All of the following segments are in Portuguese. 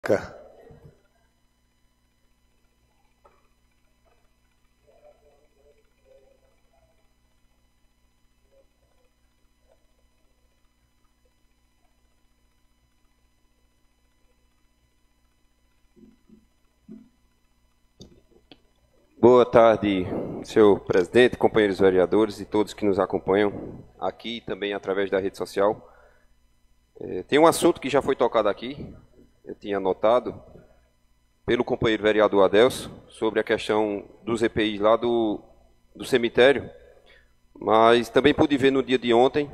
Cá. Boa tarde, senhor presidente, companheiros vereadores e todos que nos acompanham aqui e também através da rede social. Tem um assunto que já foi tocado aqui, eu tinha anotado, pelo companheiro vereador Adelso, sobre a questão dos EPIs lá do cemitério, mas também pude ver no dia de ontem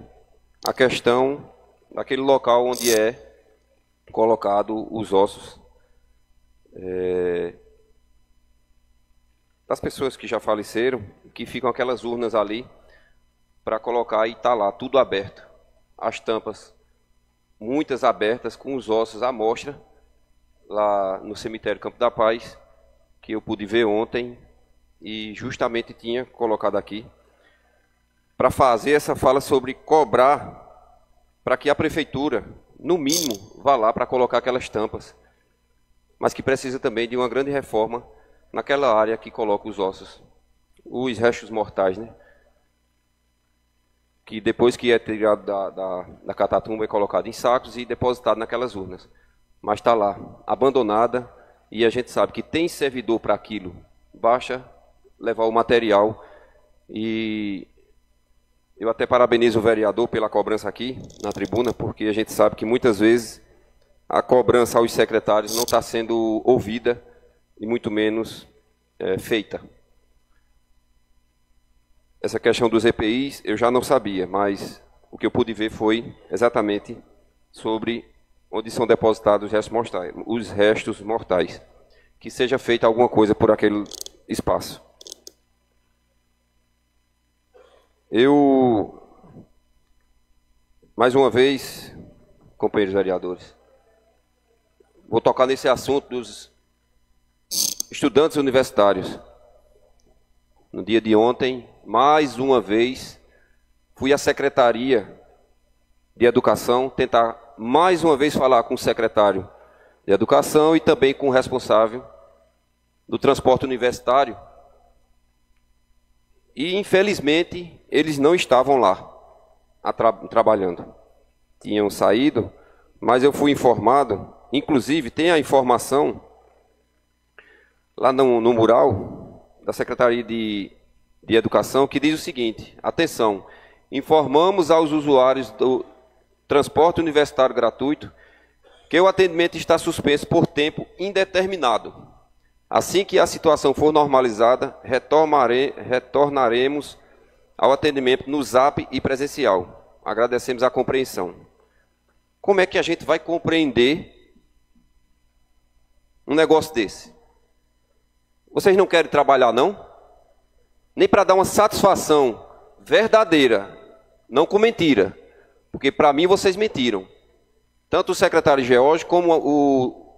a questão daquele local onde é colocado os ossos das pessoas que já faleceram, que ficam aquelas urnas ali para colocar e está lá, tudo aberto. As tampas, muitas abertas, com os ossos à mostra, lá no cemitério Campo da Paz, que eu pude ver ontem e justamente tinha colocado aqui, para fazer essa fala sobre cobrar para que a prefeitura, no mínimo, vá lá para colocar aquelas tampas, mas que precisa também de uma grande reforma naquela área que coloca os ossos, os restos mortais, né? Que depois que é tirado da catatumba é colocado em sacos e depositado naquelas urnas. Mas está lá, abandonada, e a gente sabe que tem servidor para aquilo. Basta levar o material. E eu até parabenizo o vereador pela cobrança aqui na tribuna, porque a gente sabe que muitas vezes a cobrança aos secretários não está sendo ouvida, e muito menos feita. Essa questão dos EPIs eu já não sabia, mas o que eu pude ver foi exatamente sobre onde são depositados os restos mortais. Que seja feita alguma coisa por aquele espaço. Eu, mais uma vez, companheiros vereadores, vou tocar nesse assunto dos estudantes universitários. No dia de ontem, mais uma vez, fui à Secretaria de Educação tentar mais uma vez falar com o secretário de Educação e também com o responsável do transporte universitário. E, infelizmente, eles não estavam lá trabalhando. Tinham saído, mas eu fui informado, inclusive tem a informação lá no mural da Secretaria de Educação, que diz o seguinte: atenção, informamos aos usuários do transporte universitário gratuito que o atendimento está suspenso por tempo indeterminado. Assim que a situação for normalizada, retornaremos ao atendimento no Zap e presencial. Agradecemos a compreensão. Como é que a gente vai compreender um negócio desse? Vocês não querem trabalhar, não? Nem para dar uma satisfação verdadeira, não com mentira. Porque para mim vocês mentiram. Tanto o secretário geológico como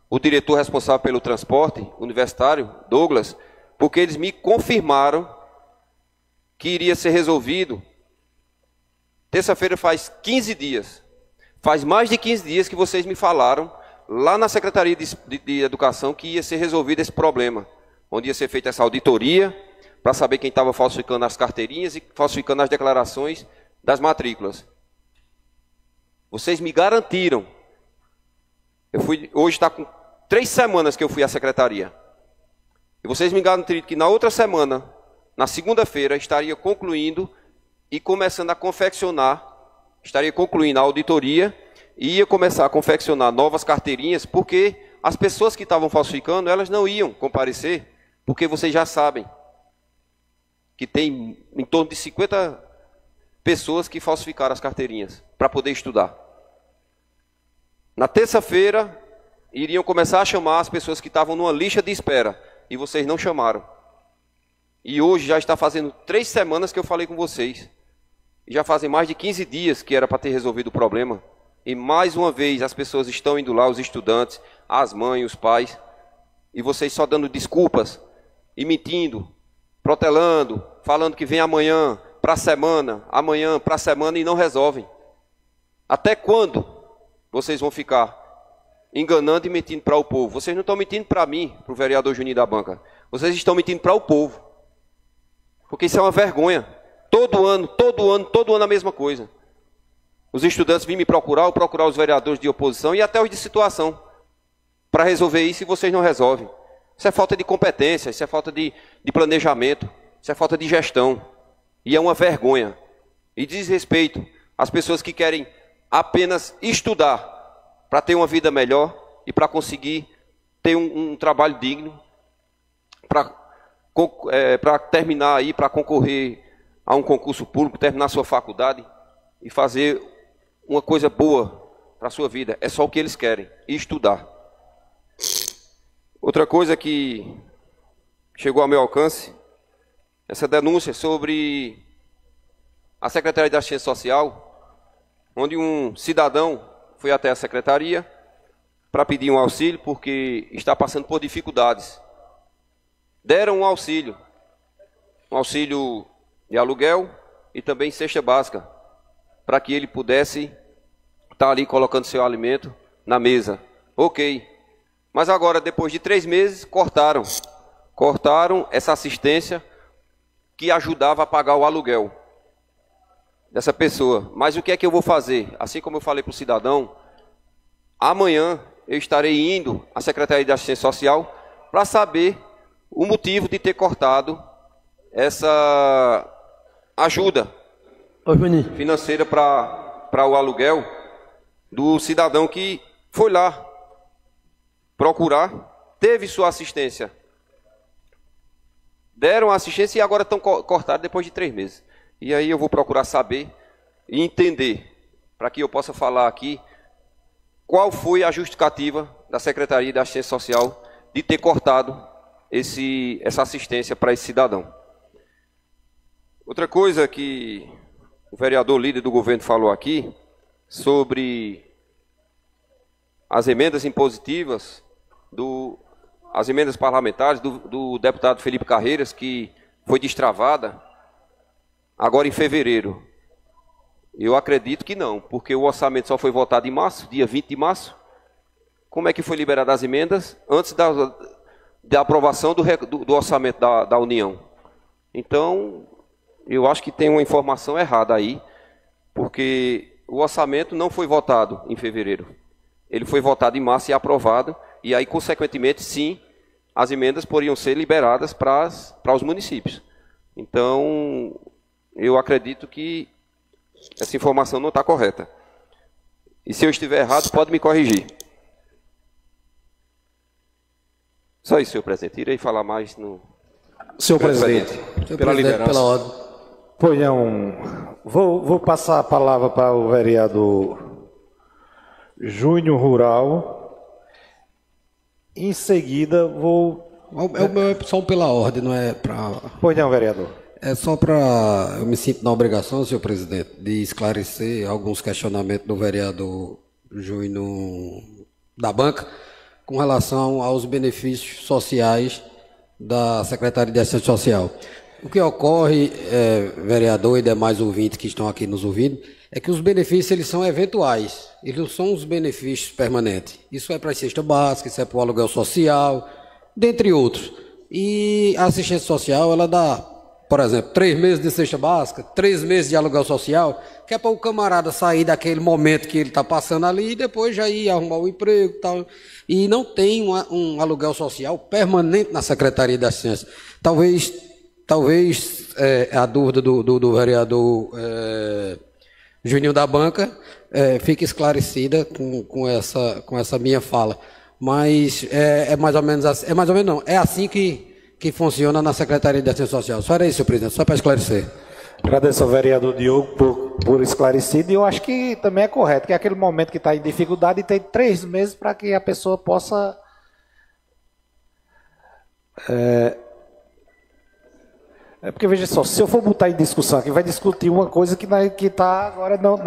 o diretor responsável pelo transporte universitário, Douglas, porque eles me confirmaram que iria ser resolvido. Terça-feira faz 15 dias. Faz mais de 15 dias que vocês me falaram lá na Secretaria de Educação que ia ser resolvido esse problema, onde ia ser feita essa auditoria para saber quem estava falsificando as carteirinhas e falsificando as declarações das matrículas. Vocês me garantiram. Hoje está com 3 semanas que eu fui à secretaria. E vocês me garantiram que na outra semana, na segunda-feira, estaria concluindo e começando a confeccionar, estaria concluindo a auditoria e ia começar a confeccionar novas carteirinhas, porque as pessoas que estavam falsificando, elas não iam comparecer, porque vocês já sabem que tem em torno de 50 pessoas que falsificaram as carteirinhas para poder estudar. Na terça-feira, iriam começar a chamar as pessoas que estavam numa lista de espera, e vocês não chamaram. E hoje já está fazendo 3 semanas que eu falei com vocês. E já fazem mais de 15 dias que era para ter resolvido o problema. E mais uma vez as pessoas estão indo lá, os estudantes, as mães, os pais, e vocês só dando desculpas e mentindo, protelando, falando que vem amanhã para a semana e não resolvem. Até quando vocês vão ficar enganando e mentindo para o povo. Vocês não estão mentindo para mim, para o vereador Juninho da Banca. Vocês estão mentindo para o povo. Porque isso é uma vergonha. Todo ano a mesma coisa. Os estudantes vêm me procurar, ou procurar os vereadores de oposição e até os de situação para resolver isso, e vocês não resolvem. Isso é falta de competência, isso é falta de planejamento, isso é falta de gestão. E é uma vergonha. E diz respeito às pessoas que querem apenas estudar para ter uma vida melhor e para conseguir ter um trabalho digno, para terminar aí, para concorrer a um concurso público, terminar sua faculdade e fazer uma coisa boa para a sua vida. É só o que eles querem, estudar. Outra coisa que chegou ao meu alcance, essa denúncia sobre a Secretaria da Assistência Social, onde um cidadão foi até a secretaria para pedir um auxílio porque está passando por dificuldades. Deram um auxílio de aluguel e também cesta básica, para que ele pudesse estar ali colocando seu alimento na mesa. Ok. Mas agora, depois de 3 meses, cortaram essa assistência que ajudava a pagar o aluguel dessa pessoa. Mas o que é que eu vou fazer? Assim como eu falei para o cidadão, amanhã eu estarei indo à Secretaria de Assistência Social para saber o motivo de ter cortado essa ajuda financeira para o aluguel do cidadão que foi lá procurar, teve sua assistência. Deram assistência e agora estão cortados depois de 3 meses. E aí eu vou procurar saber e entender, para que eu possa falar aqui, qual foi a justificativa da Secretaria da Assistência Social de ter cortado essa assistência para esse cidadão. Outra coisa que o vereador líder do governo falou aqui, sobre as emendas impositivas, as emendas parlamentares do deputado Felipe Carreiras, que foi destravada agora em fevereiro. Eu acredito que não, porque o orçamento só foi votado em março, dia 20 de março. Como é que foi liberada as emendas? Antes da aprovação do orçamento da União. Então, eu acho que tem uma informação errada aí, porque o orçamento não foi votado em fevereiro. Ele foi votado em março e aprovado, e aí, consequentemente, sim, as emendas poderiam ser liberadas para os municípios. Então, eu acredito que essa informação não está correta. E se eu estiver errado, pode me corrigir. Só isso, senhor presidente. Irei falar mais no... Senhor presidente, pela liderança. Pela ordem. Pois não, vou passar a palavra para o vereador Júnior Rural. Em seguida, vou... É só pela ordem, não é para... Pois não, vereador. É só para... Eu me sinto na obrigação, senhor presidente, de esclarecer alguns questionamentos do vereador Júnior da Banca com relação aos benefícios sociais da Secretaria de Assistência Social. O que ocorre, vereador e demais ouvintes que estão aqui nos ouvindo, é que os benefícios eles são eventuais, eles não são os benefícios permanentes. Isso é para a cesta básica, isso é para o aluguel social, dentre outros. E a assistência social, ela dá, por exemplo, 3 meses de cesta básica, 3 meses de aluguel social, que é para o camarada sair daquele momento que ele está passando ali e depois já ir arrumar o emprego e tal. E não tem um aluguel social permanente na Secretaria de Assistência. Talvez a dúvida do vereador Juninho da Banca fique esclarecida com essa minha fala. Mas é mais ou menos assim, é assim que funciona na Secretaria de Assistência Social. Só era isso, senhor presidente, só para esclarecer. Agradeço ao vereador Diogo por esclarecido, e eu acho que também é correto, que é aquele momento que está em dificuldade e tem 3 meses para que a pessoa possa... porque, veja só, se eu for botar em discussão aqui, vai discutir uma coisa que está agora não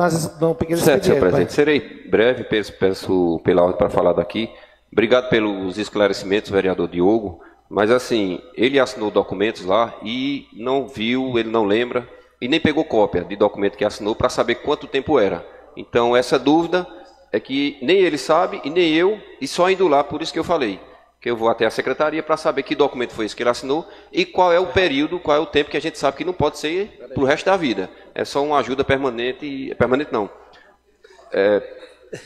pequeno expediente. Certo, senhor presidente. Serei breve, peço pela ordem para falar daqui. Obrigado pelos esclarecimentos, vereador Diogo. Mas, assim, ele assinou documentos lá e não viu, ele não lembra, e nem pegou cópia de documento que assinou para saber quanto tempo era. Então, essa dúvida é que nem ele sabe e nem eu, e só indo lá, por isso que eu falei, que eu vou até a secretaria para saber que documento foi esse que ele assinou e qual é o período, qual é o tempo que a gente sabe que não pode ser para o resto da vida. É só uma ajuda permanente, permanente não,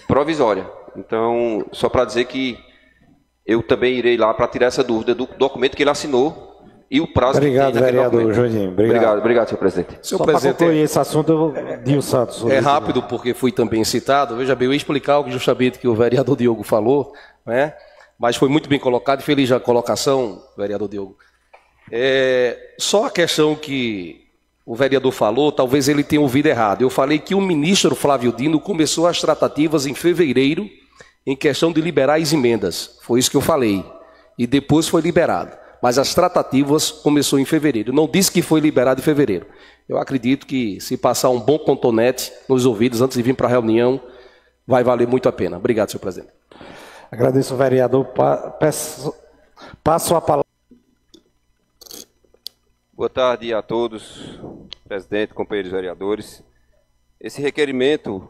provisória. Então, só para dizer que eu também irei lá para tirar essa dúvida do documento que ele assinou e o prazo obrigado, que tem naquele vereador documento. Juninho. Obrigado, senhor presidente. Só para concluir esse assunto, Dio Santos. É rápido, porque fui também citado. Veja bem, eu ia explicar justamente que o vereador Diogo falou, né? Mas foi muito bem colocado, feliz a colocação, vereador Diogo. Só a questão que o vereador falou, talvez ele tenha ouvido errado. Eu falei que o ministro Flávio Dino começou as tratativas em fevereiro, em questão de liberar as emendas. Foi isso que eu falei. E depois foi liberado. Mas as tratativas começou em fevereiro. Não disse que foi liberado em fevereiro. Eu acredito que se passar um bom contonete nos ouvidos antes de vir para a reunião, vai valer muito a pena. Obrigado, senhor presidente. Agradeço, vereador. Passo a palavra. Boa tarde a todos, presidente, companheiros vereadores. Esse requerimento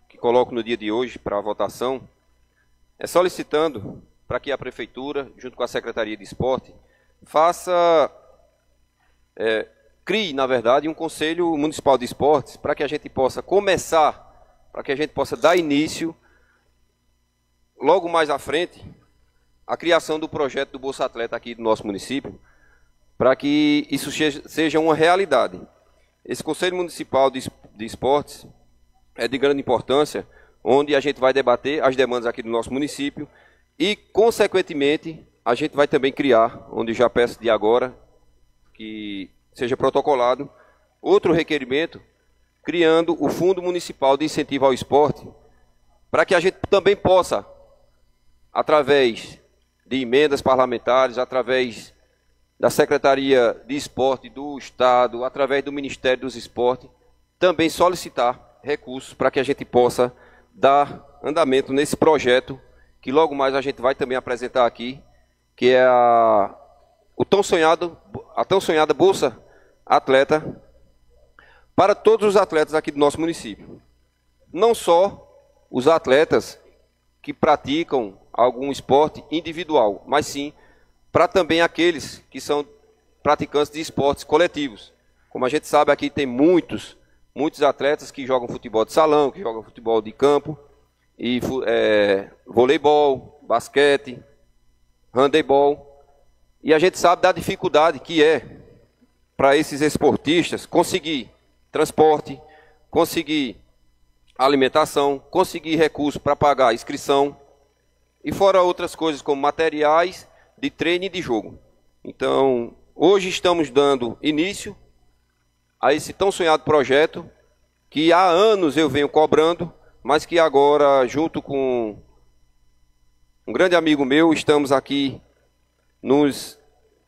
que coloco no dia de hoje para a votação é solicitando para que a Prefeitura, junto com a Secretaria de Esporte, crie, na verdade, um Conselho Municipal de Esportes para que a gente possa começar, para que a gente possa dar início, logo mais à frente, à criação do projeto do Bolsa Atleta aqui do nosso município, para que isso seja uma realidade. Esse Conselho Municipal de Esportes é de grande importância, onde a gente vai debater as demandas aqui do nosso município, e, consequentemente, a gente vai também criar, onde já peço de agora, que seja protocolado, outro requerimento, criando o Fundo Municipal de Incentivo ao Esporte, para que a gente também possa, através de emendas parlamentares, através da Secretaria de Esporte do Estado, através do Ministério dos Esportes, também solicitar recursos para que a gente possa dar andamento nesse projeto que logo mais a gente vai também apresentar aqui, que é a tão sonhada Bolsa Atleta para todos os atletas aqui do nosso município. Não só os atletas que praticam algum esporte individual, mas sim para também aqueles que são praticantes de esportes coletivos. Como a gente sabe, aqui tem muitos atletas que jogam futebol de salão, que jogam futebol de campo, e voleibol, basquete, handebol, e a gente sabe da dificuldade que é para esses esportistas conseguir transporte, conseguir alimentação, conseguir recursos para pagar a inscrição, e fora outras coisas como materiais de treino e de jogo. Então, hoje estamos dando início a esse tão sonhado projeto, que há anos eu venho cobrando, mas que agora, junto com um grande amigo meu, estamos aqui nos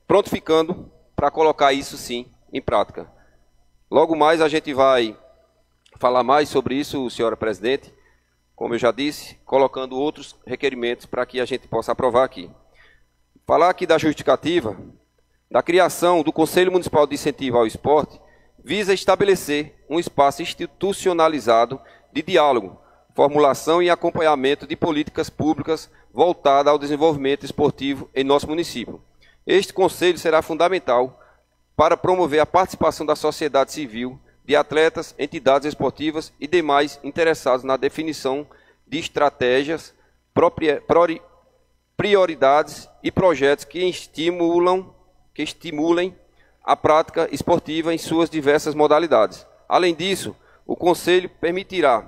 prontificando para colocar isso sim em prática. Logo mais a gente vai falar mais sobre isso, senhora presidente, como eu já disse, colocando outros requerimentos para que a gente possa aprovar aqui. Falar aqui da justificativa da criação do Conselho Municipal de Incentivo ao Esporte visa estabelecer um espaço institucionalizado de diálogo, formulação e acompanhamento de políticas públicas voltadas ao desenvolvimento esportivo em nosso município. Este conselho será fundamental para promover a participação da sociedade civil, de atletas, entidades esportivas e demais interessados na definição de estratégias, prioridades e projetos que estimulem a prática esportiva em suas diversas modalidades. Além disso, o Conselho permitirá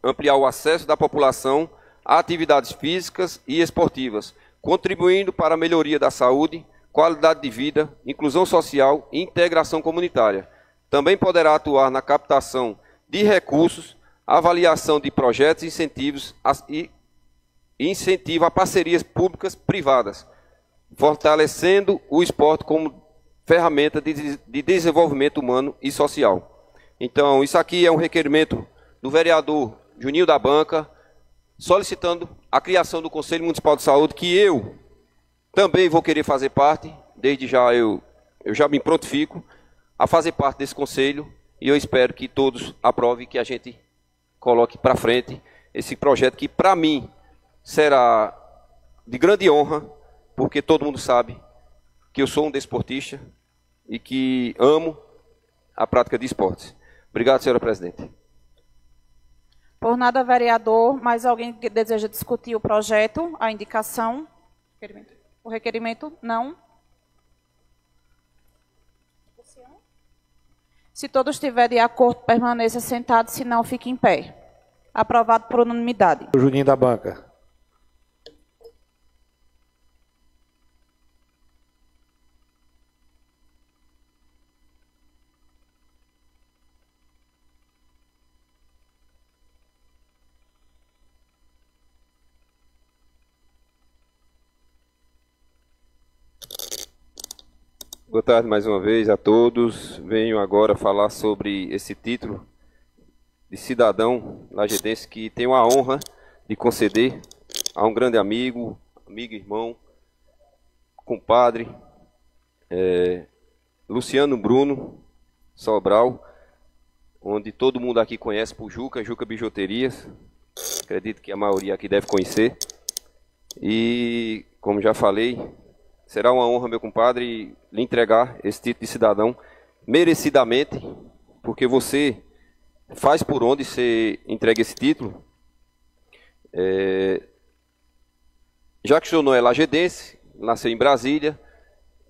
ampliar o acesso da população a atividades físicas e esportivas, contribuindo para a melhoria da saúde, qualidade de vida, inclusão social e integração comunitária. Também poderá atuar na captação de recursos, avaliação de projetos e incentivos e incentivo a parcerias públicas privadas, fortalecendo o esporte como ferramenta de desenvolvimento humano e social. Então, isso aqui é um requerimento do vereador Juninho da Banca, solicitando a criação do Conselho Municipal de Saúde, que eu também vou querer fazer parte, desde já eu já me prontifico a fazer parte desse conselho, e eu espero que todos aprovem, que a gente coloque para frente esse projeto que, para mim, será de grande honra, porque todo mundo sabe que eu sou um desportista e que amo a prática de esportes. Obrigado, senhora presidente. Por nada, vereador, mais alguém que deseja discutir o projeto, a indicação? O requerimento? Não. Se todos estiverem de acordo, permaneça sentado, se não, fique em pé. Aprovado por unanimidade. O Juninho da banca. Boa tarde mais uma vez a todos. Venho agora falar sobre esse título de cidadão lajedense que tenho a honra de conceder a um grande amigo, irmão, compadre, Luciano Bruno Sobral, onde todo mundo aqui conhece por Juca Bijuterias. Acredito que a maioria aqui deve conhecer. E, como já falei, será uma honra, meu compadre, lhe entregar esse título de cidadão merecidamente, porque você faz por onde você entrega esse título. Já que o senhor não é lajedense, nasceu em Brasília,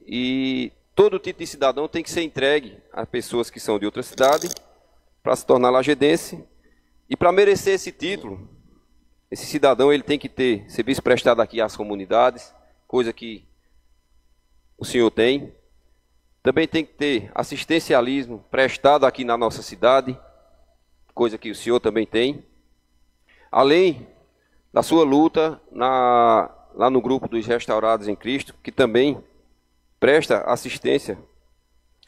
e todo título de cidadão tem que ser entregue a pessoas que são de outra cidade, para se tornar lajedense, e para merecer esse título, esse cidadão ele tem que ter serviço prestado aqui às comunidades, coisa que o senhor tem. Também tem que ter assistencialismo prestado aqui na nossa cidade, coisa que o senhor também tem. Além da sua luta lá no grupo dos Restaurados em Cristo, que também presta assistência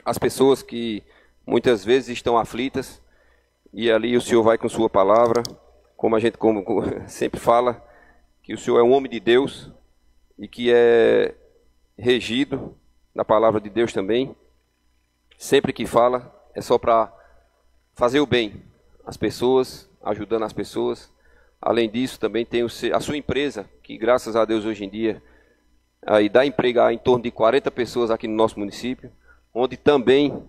às pessoas que muitas vezes estão aflitas, e ali o senhor vai com sua palavra, como a gente sempre fala, que o senhor é um homem de Deus e que é regido na palavra de Deus também. Sempre que fala é só para fazer o bem às pessoas, ajudando as pessoas. Além disso, também tem a sua empresa, que graças a Deus hoje em dia aí dá emprego a em torno de 40 pessoas aqui no nosso município, onde também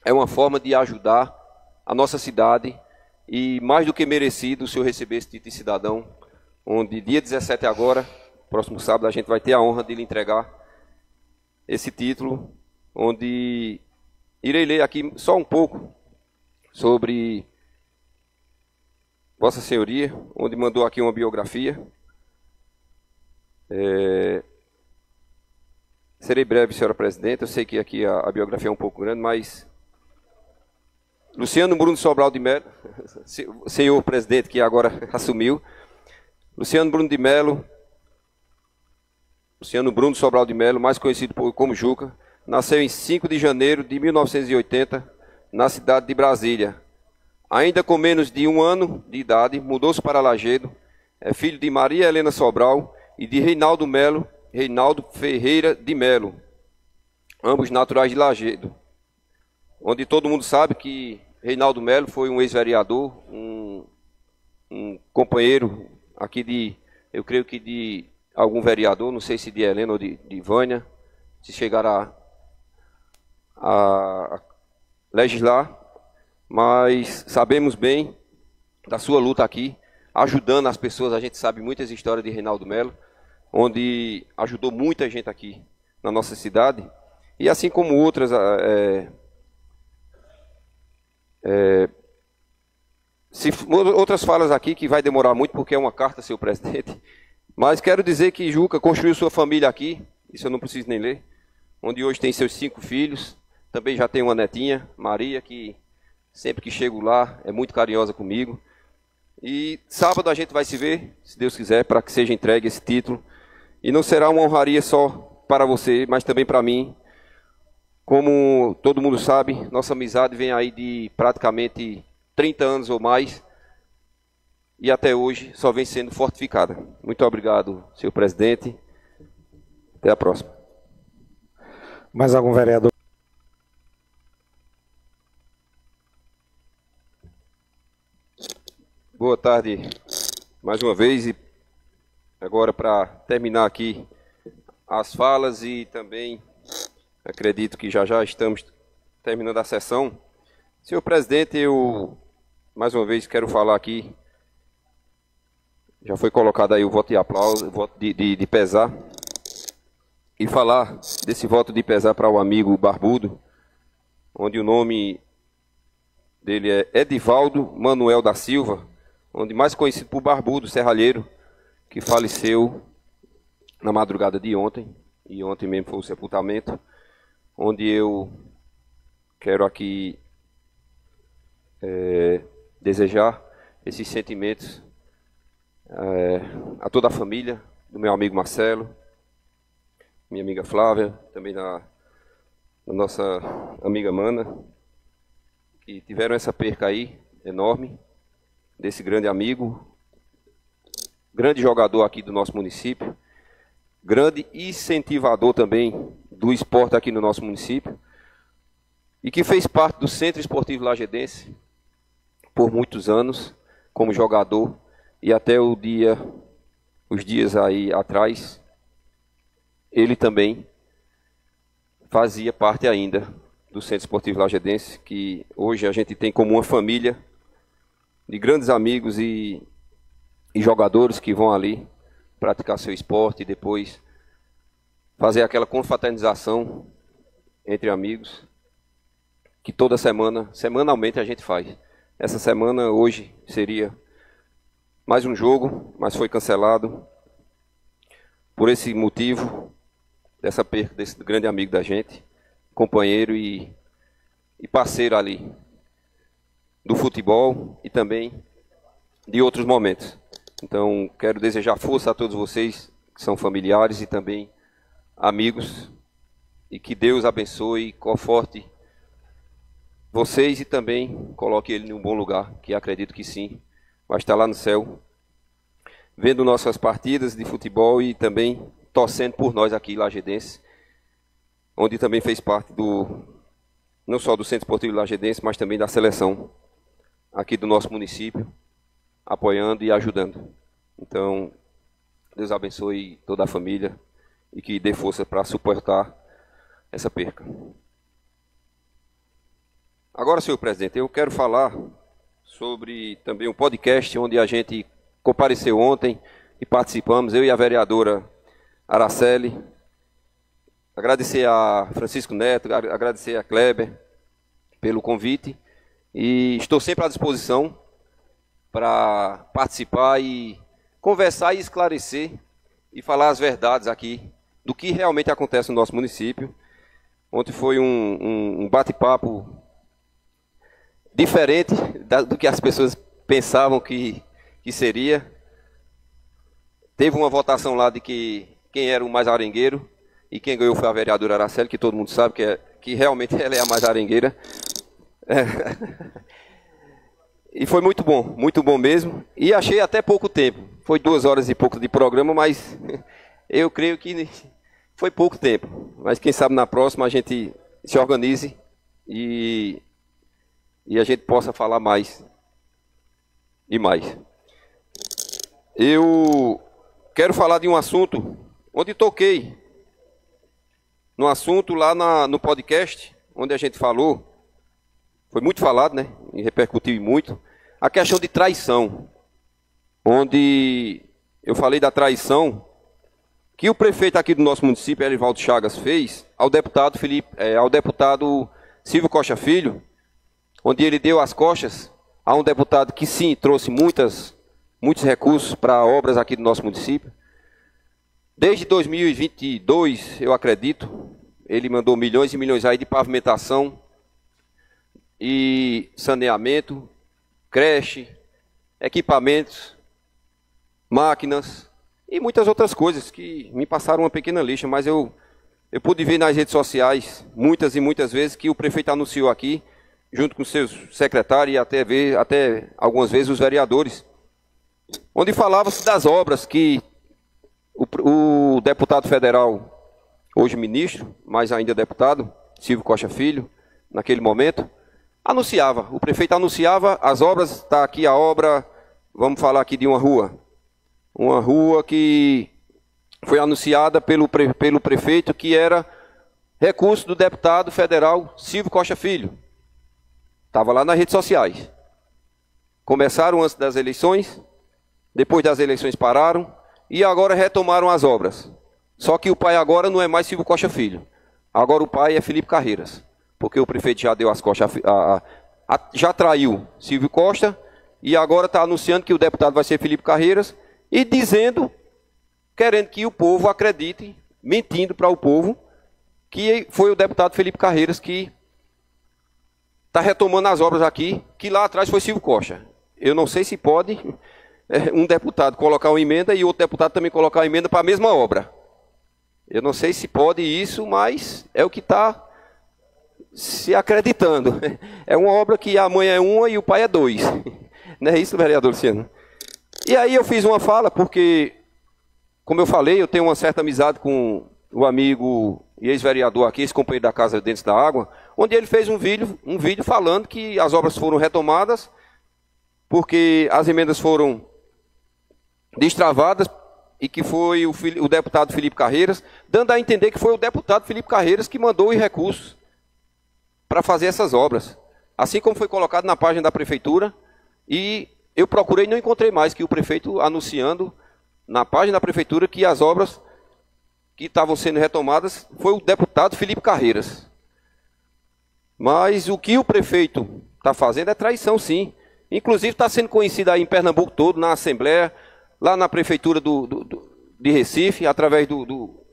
é uma forma de ajudar a nossa cidade, e mais do que merecido o senhor receber esse título de cidadão, onde dia 17 agora, próximo sábado, a gente vai ter a honra de lhe entregar esse título, onde irei ler aqui só um pouco sobre Vossa Senhoria, onde mandou aqui uma biografia. Serei breve, senhora presidente, eu sei que aqui a biografia é um pouco grande, mas Luciano Bruno Sobral de Melo, senhor presidente que agora assumiu, Luciano Bruno Sobral de Melo, mais conhecido como Juca, nasceu em 5 de janeiro de 1980, na cidade de Brasília. Ainda com menos de 1 ano de idade, mudou-se para Lajedo, é filho de Maria Helena Sobral e de Reinaldo Ferreira de Melo, ambos naturais de Lajedo, onde todo mundo sabe que Reinaldo Melo foi um ex-vereador, um companheiro aqui eu creio que de algum vereador, não sei se de Helena ou de Vânia, se chegar a legislar, mas sabemos bem da sua luta aqui, ajudando as pessoas. A gente sabe muitas histórias de Reinaldo Melo, onde ajudou muita gente aqui na nossa cidade, e assim como outras, outras falas aqui que vai demorar muito, porque é uma carta, senhor presidente. Mas quero dizer que Juca construiu sua família aqui, isso eu não preciso nem ler, onde hoje tem seus 5 filhos, também já tem uma netinha, Maria, que sempre que chego lá é muito carinhosa comigo. E sábado a gente vai se ver, se Deus quiser, para que seja entregue esse título. E não será uma honraria só para você, mas também para mim. Como todo mundo sabe, nossa amizade vem aí de praticamente 30 anos ou mais, e até hoje só vem sendo fortificada. Muito obrigado, senhor presidente. Até a próxima. Mais algum vereador? Boa tarde mais uma vez, e agora para terminar aqui as falas e também acredito que já estamos terminando a sessão. Senhor presidente, eu mais uma vez quero falar aqui, já foi colocado aí o voto de aplauso, o voto de pesar, e falar desse voto de pesar para o amigo Barbudo, onde o nome dele é Edivaldo Manuel da Silva, onde mais conhecido por Barbudo, serralheiro, que faleceu na madrugada de ontem, e ontem mesmo foi o sepultamento, onde eu quero aqui desejar esses sentimentos a toda a família do meu amigo Marcelo, minha amiga Flávia, também da nossa amiga Mana, que tiveram essa perca aí enorme desse grande amigo, grande jogador aqui do nosso município, grande incentivador também do esporte aqui no nosso município, e que fez parte do Centro Esportivo Lajedense por muitos anos, como jogador, e até os dias aí atrás, ele também fazia parte ainda do Centro Esportivo Lajedense, que hoje a gente tem como uma família de grandes amigos e jogadores que vão ali praticar seu esporte e depois fazer aquela confraternização entre amigos, que toda semana, semanalmente a gente faz. Essa semana, hoje, seria mais um jogo, mas foi cancelado por esse motivo, dessa perda desse grande amigo da gente, companheiro e parceiro ali do futebol e também de outros momentos. Então, quero desejar força a todos vocês que são familiares e também amigos, e que Deus abençoe e conforte vocês e também coloque ele em um bom lugar, que acredito que sim, vai estar lá no céu, vendo nossas partidas de futebol e também torcendo por nós aqui, lajedense, onde também fez parte não só do Centro Esportivo Lajedense, mas também da seleção aqui do nosso município, apoiando e ajudando. Então, Deus abençoe toda a família e que dê força para suportar essa perca. Agora, senhor presidente, eu quero falar sobre também um podcast onde a gente compareceu ontem e participamos, eu e a vereadora Araceli. Agradecer a Francisco Neto, agradecer a Kleber pelo convite e estou sempre à disposição para participar e conversar e esclarecer e falar as verdades aqui do que realmente acontece no nosso município. Ontem foi um bate-papo diferente do que as pessoas pensavam que seria. Teve uma votação lá de quem era o mais arengueiro, e quem ganhou foi a vereadora Araceli, que todo mundo sabe que realmente ela é a mais arengueira. E foi muito bom mesmo, e achei até pouco tempo. Foi 2 horas e pouco de programa, mas eu creio que foi pouco tempo. Mas quem sabe na próxima a gente se organize e a gente possa falar mais e mais. Eu quero falar de um assunto onde toquei, no assunto lá no podcast, onde a gente falou, foi muito falado, né, e repercutiu muito, a questão de traição, onde eu falei da traição que o prefeito aqui do nosso município, Elivaldo Chagas, fez ao deputado Silvio Costa Filho, onde ele deu as costas a um deputado que sim, trouxe muitos recursos para obras aqui do nosso município. Desde 2022, eu acredito, ele mandou milhões e milhões aí de pavimentação e saneamento, creche, equipamentos, máquinas e muitas outras coisas que me passaram uma pequena lista, mas eu pude ver nas redes sociais muitas e muitas vezes que o prefeito anunciou aqui, junto com seus secretários e até algumas vezes os vereadores, onde falava-se das obras que o deputado federal, hoje ministro, mas ainda deputado, Silvio Costa Filho, naquele momento, anunciava. O prefeito anunciava as obras, está aqui a obra, vamos falar aqui de uma rua, Uma rua que foi anunciada pelo prefeito, que era recurso do deputado federal Silvio Costa Filho. Estava lá nas redes sociais. Começaram antes das eleições, depois das eleições pararam, e agora retomaram as obras. Só que o pai agora não é mais Silvio Costa Filho. Agora o pai é Felipe Carreiras. Porque o prefeito já deu as costas, já traiu Silvio Costa, e agora está anunciando que o deputado vai ser Felipe Carreiras, e dizendo, querendo que o povo acredite, mentindo para o povo, que foi o deputado Felipe Carreiras que está retomando as obras aqui, que lá atrás foi Silvio Costa. Eu não sei se pode um deputado colocar uma emenda e outro deputado também colocar uma emenda para a mesma obra. Eu não sei se pode isso, mas é o que está se acreditando. É uma obra que a mãe é uma e o pai é dois. Não é isso, vereador Luciano? E aí eu fiz uma fala porque, como eu falei, eu tenho uma certa amizade com o amigo e ex-vereador aqui, esse companheiro da Casa Dentes da Água, onde ele fez um vídeo falando que as obras foram retomadas porque as emendas foram destravadas e que foi o deputado Felipe Carreiras, dando a entender que foi o deputado Felipe Carreiras que mandou os recursos para fazer essas obras. Assim como foi colocado na página da prefeitura, e eu procurei e não encontrei mais que o prefeito anunciando na página da prefeitura que as obras que estavam sendo retomadas foi o deputado Felipe Carreiras. Mas o que o prefeito está fazendo é traição, sim. Inclusive está sendo conhecido aí em Pernambuco todo, na Assembleia, lá na prefeitura de Recife, através do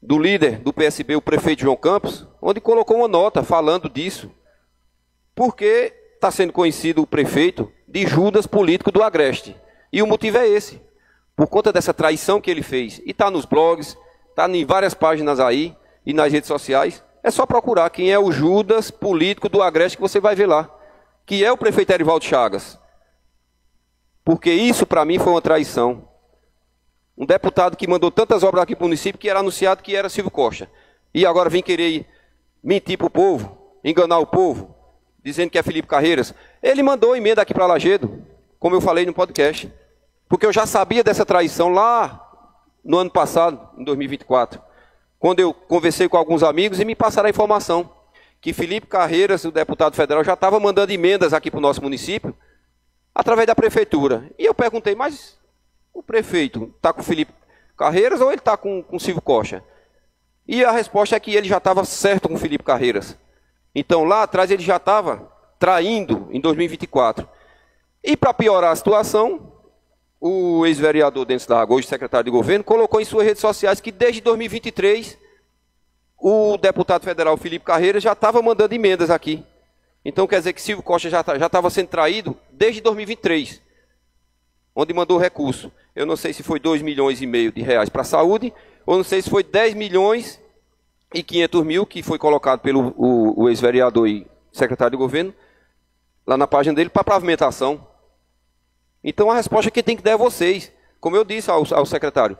líder do PSB, o prefeito João Campos, onde colocou uma nota falando disso. Porque está sendo conhecido o prefeito de Judas político do Agreste. E o motivo é esse. Por conta dessa traição que ele fez. E está nos blogs, está em várias páginas aí, e nas redes sociais. É só procurar quem é o Judas político do Agreste que você vai ver lá. Que é o prefeito Erivaldo Chagas. Porque isso, para mim, foi uma traição. Um deputado que mandou tantas obras aqui para o município que era anunciado que era Silvio Costa. E agora vem querer mentir para o povo, enganar o povo, dizendo que é Felipe Carreiras. Ele mandou emenda aqui para Lajedo, como eu falei no podcast. Porque eu já sabia dessa traição lá no ano passado, em 2024. Quando eu conversei com alguns amigos e me passaram a informação que Felipe Carreiras, o deputado federal, já estava mandando emendas aqui para o nosso município, através da prefeitura. E eu perguntei, mas o prefeito está com Felipe Carreiras ou ele está com Silvio Costa? E a resposta é que ele já estava certo com Felipe Carreiras. Então lá atrás ele já estava traindo em 2024. E para piorar a situação, o ex-vereador Dentes da Água, hoje secretário de governo, colocou em suas redes sociais que desde 2023 o deputado federal Felipe Carreiras já estava mandando emendas aqui. Então quer dizer que Silvio Costa já estava sendo traído desde 2023, onde mandou recurso. Eu não sei se foi 2,5 milhões de reais para a saúde, ou não sei se foi 10 milhões e 500 mil, que foi colocado pelo o ex-vereador e secretário de governo, lá na página dele, para pavimentação. Então a resposta que tem que dar é vocês. Como eu disse ao secretário,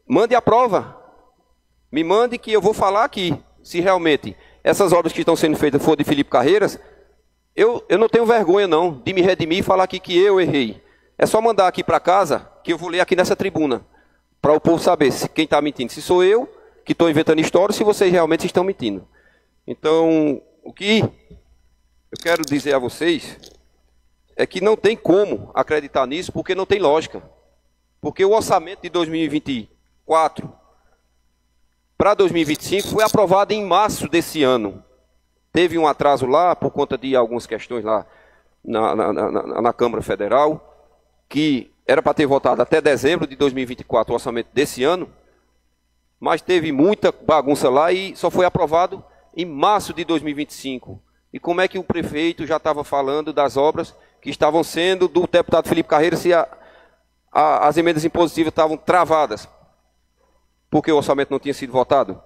mande a prova. Me mande que eu vou falar aqui, se realmente essas obras que estão sendo feitas for de Felipe Carreiras, eu não tenho vergonha não de me redimir e falar aqui que eu errei. É só mandar aqui para casa, que eu vou ler aqui nessa tribuna, para o povo saber se quem está mentindo, se sou eu que estou inventando história, se vocês realmente estão mentindo. Então, o que eu quero dizer a vocês é que não tem como acreditar nisso, porque não tem lógica. Porque o orçamento de 2024 para 2025 foi aprovado em março desse ano. Teve um atraso lá, por conta de algumas questões lá na Câmara Federal, que era para ter votado até dezembro de 2024 o orçamento desse ano, mas teve muita bagunça lá e só foi aprovado em março de 2025. E como é que o prefeito já estava falando das obras que estavam sendo do deputado Felipe Carreiras se as emendas impositivas estavam travadas, porque o orçamento não tinha sido votado?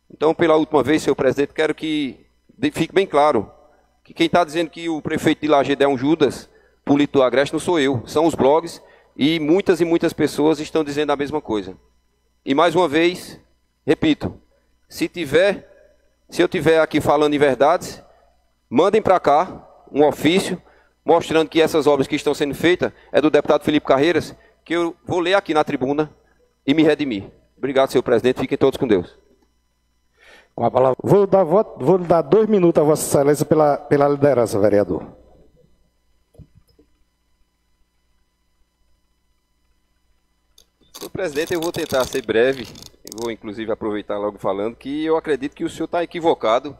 Então, pela última vez, senhor presidente, quero que fique bem claro que quem está dizendo que o prefeito de Lajedo é um Judas político do Agreste não sou eu, são os blogs, e muitas pessoas estão dizendo a mesma coisa. E mais uma vez, repito, se eu tiver aqui falando em verdades, mandem para cá um ofício mostrando que essas obras que estão sendo feitas é do deputado Felipe Carreiras, que eu vou ler aqui na tribuna e me redimir. Obrigado, senhor presidente. Fiquem todos com Deus. Com a palavra. Vou dar 2 minutos a Vossa Excelência pela liderança, vereador. Senhor presidente, eu vou tentar ser breve. Eu vou, inclusive, aproveitar logo falando que eu acredito que o senhor está equivocado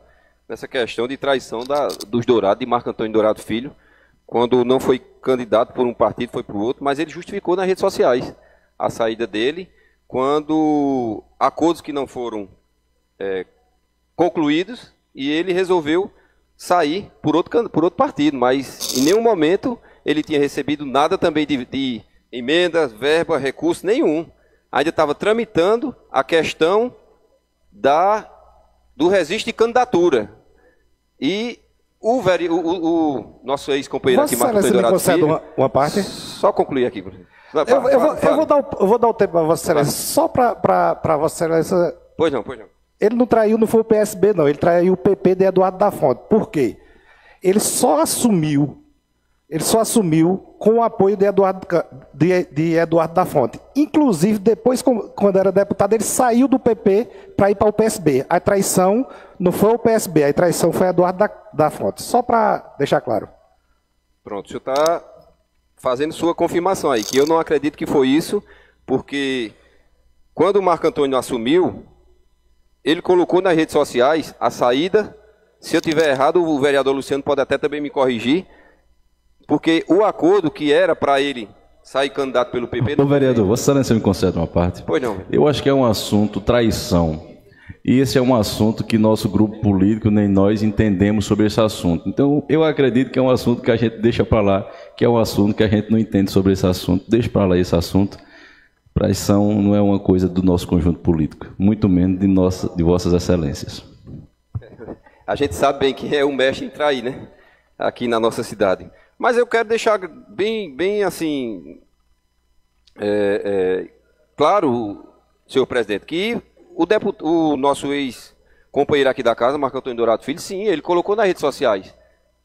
nessa questão de traição dos Dourados, de Marco Antônio Dourado Filho, quando não foi candidato por um partido, foi para o outro, mas ele justificou nas redes sociais a saída dele, quando acordos que não foram concluídos, e ele resolveu sair por outro partido, mas em nenhum momento ele tinha recebido nada também de emendas, verba, recurso nenhum. Ainda estava tramitando a questão do registro de candidatura. E o nosso ex-companheiro aqui, Marco Antônio Dourado Filho... uma parte? Só concluir aqui. Eu vou dar o tempo para Vossa Excelência, só para Vossa Excelência... Pois não. Ele não traiu, não foi o PSB, não. Ele traiu o PP de Eduardo da Fonte. Por quê? Ele só assumiu com o apoio de Eduardo da Fonte. Inclusive, depois, quando era deputado, ele saiu do PP para ir para o PSB. A traição não foi o PSB, a traição foi Eduardo da Fonte. Só para deixar claro. Pronto, o senhor está fazendo sua confirmação aí, que eu não acredito que foi isso, porque quando o Marco Antônio assumiu, ele colocou nas redes sociais a saída. Se eu tiver errado, o vereador Luciano pode até também me corrigir, porque o acordo que era para ele sair candidato pelo PP... Ô, vereador, Vossa Excelência me concede uma parte? Pois não. Eu acho que é um assunto traição. E esse é um assunto que nosso grupo político, nem nós, entendemos sobre esse assunto. Então, eu acredito que é um assunto que a gente deixa para lá, que é um assunto que a gente não entende sobre esse assunto. Deixa para lá esse assunto. Traição não é uma coisa do nosso conjunto político, muito menos de Vossas Excelências. A gente sabe bem quem é o mestre em trair, né? Aqui na nossa cidade. Mas eu quero deixar bem assim, claro, senhor presidente, que o nosso ex-companheiro aqui da casa, Marco Antônio Dourado Filho, sim, ele colocou nas redes sociais.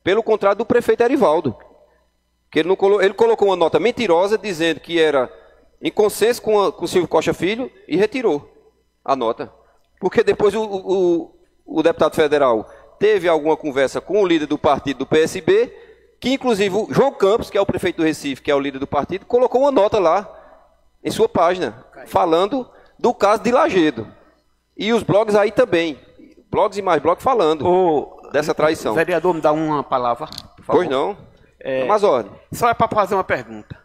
Pelo contrário do prefeito Erivaldo, que ele colocou uma nota mentirosa dizendo que era em consenso com o Silvio Costa Filho e retirou a nota. Porque depois o deputado federal teve alguma conversa com o líder do partido do PSB, que inclusive o João Campos, que é o prefeito do Recife, que é o líder do partido, colocou uma nota lá em sua página, falando do caso de Lagedo. E os blogs aí também, blogs e mais blogs falando dessa traição. O vereador me dá uma palavra, por favor. Pois não, mas ordem. Só é para fazer uma pergunta.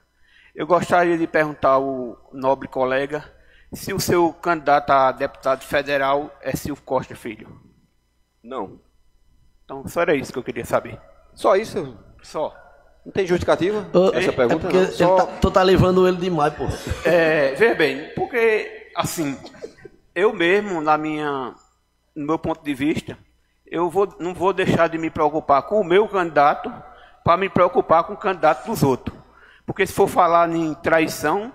Eu gostaria de perguntar ao nobre colega se o seu candidato a deputado federal é Silvio Costa Filho. Não. Então, só era isso que eu queria saber. Só isso? Só. Não tem justificativa essa pergunta? Porque tu tá levando ele demais, pô. Veja bem, porque, assim, eu mesmo, no meu ponto de vista, não vou deixar de me preocupar com o meu candidato para me preocupar com o candidato dos outros. Porque se for falar em traição,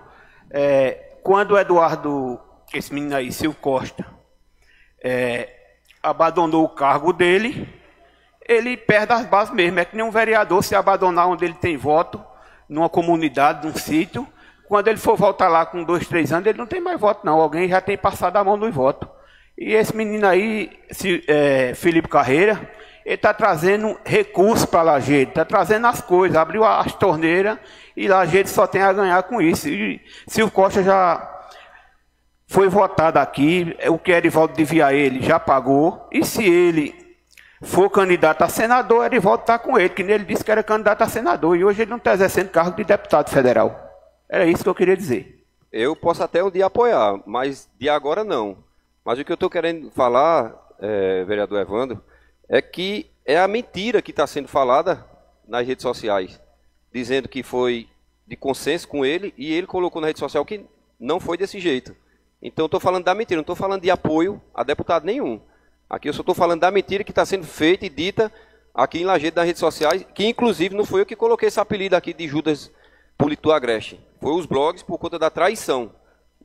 quando o Eduardo, esse menino aí, Silvio Costa, abandonou o cargo dele, ele perde as bases mesmo. É que nem um vereador se abandonar onde ele tem voto, numa comunidade, num sítio, quando ele for voltar lá com 2, 3 anos, ele não tem mais voto não, alguém já tem passado a mão no voto. E esse menino aí, Felipe Carreira, ele está trazendo recursos para Lajedo, está trazendo as coisas, abriu as torneiras e Lajedo só tem a ganhar com isso. E Silvio Costa já foi votado aqui, o que Erivaldo devia a ele já pagou, e se ele for candidato a senador, Erivaldo está com ele, que ele disse que era candidato a senador, e hoje ele não está exercendo cargo de deputado federal. Era isso que eu queria dizer. Eu posso até um dia apoiar, mas de agora não. Mas o que eu estou querendo falar, vereador Evandro, é que é a mentira que está sendo falada nas redes sociais, dizendo que foi de consenso com ele, e ele colocou na rede social que não foi desse jeito. Então eu estou falando da mentira, não estou falando de apoio a deputado nenhum. Aqui eu só estou falando da mentira que está sendo feita e dita aqui em Lajedo nas redes sociais, que inclusive não foi eu que coloquei esse apelido aqui de Judas Polito Agreste. Foi os blogs por conta da traição.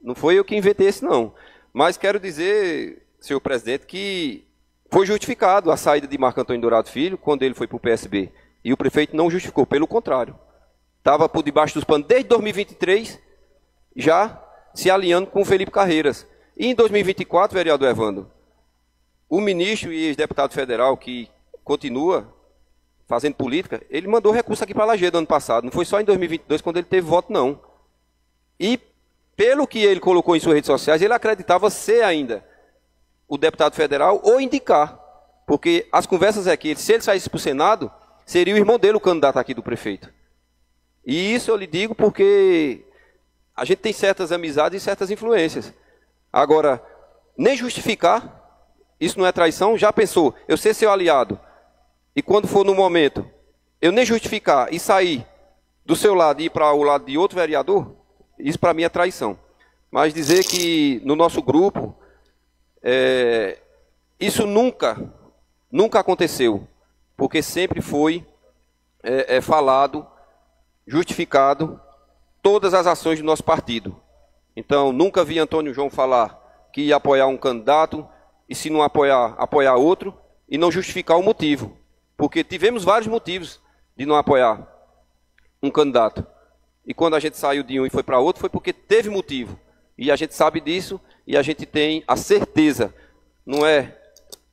Não foi eu que inventei esse não. Mas quero dizer, senhor presidente, que foi justificado a saída de Marco Antônio Dourado Filho quando ele foi para o PSB. E o prefeito não justificou, pelo contrário. Estava por debaixo dos panos desde 2023 já se alinhando com o Felipe Carreiras. E em 2024, vereador Evandro, o ministro e ex-deputado federal que continua fazendo política, ele mandou recurso aqui para Lajeado ano passado. Não foi só em 2022 quando ele teve voto, não. E pelo que ele colocou em suas redes sociais, ele acreditava ser ainda o deputado federal ou indicar. Porque as conversas é que, se ele saísse para o Senado, seria o irmão dele o candidato aqui do prefeito. E isso eu lhe digo porque a gente tem certas amizades e certas influências. Agora, nem justificar, isso não é traição. Já pensou, eu ser seu aliado, e quando for no momento, eu nem justificar e sair do seu lado e ir para o lado de outro vereador, isso para mim é traição. Mas dizer que no nosso grupo, isso nunca aconteceu, porque sempre foi falado, justificado, todas as ações do nosso partido. Então, nunca vi Antônio João falar que ia apoiar um candidato, e se não apoiar outro, e não justificar o motivo. Porque tivemos vários motivos de não apoiar um candidato. E quando a gente saiu de um e foi para outro, foi porque teve motivo. E a gente sabe disso, e a gente tem a certeza. Não é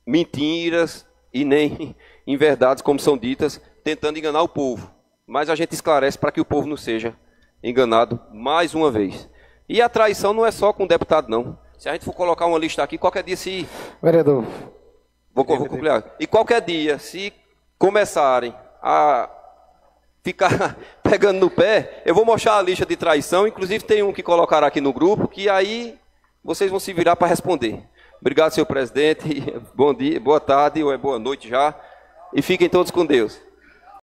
mentiras e nem inverdades, como são ditas, tentando enganar o povo. Mas a gente esclarece para que o povo não seja enganado mais uma vez. E a traição não é só com o deputado, não. Se a gente for colocar uma lista aqui, qualquer dia se... Vereador. Vou concluir. E qualquer dia, se começarem a ficar pegando no pé, eu vou mostrar a lista de traição. Inclusive tem um que colocaram aqui no grupo, que aí vocês vão se virar para responder. Obrigado, senhor presidente. Bom dia, boa tarde ou boa noite já. E fiquem todos com Deus.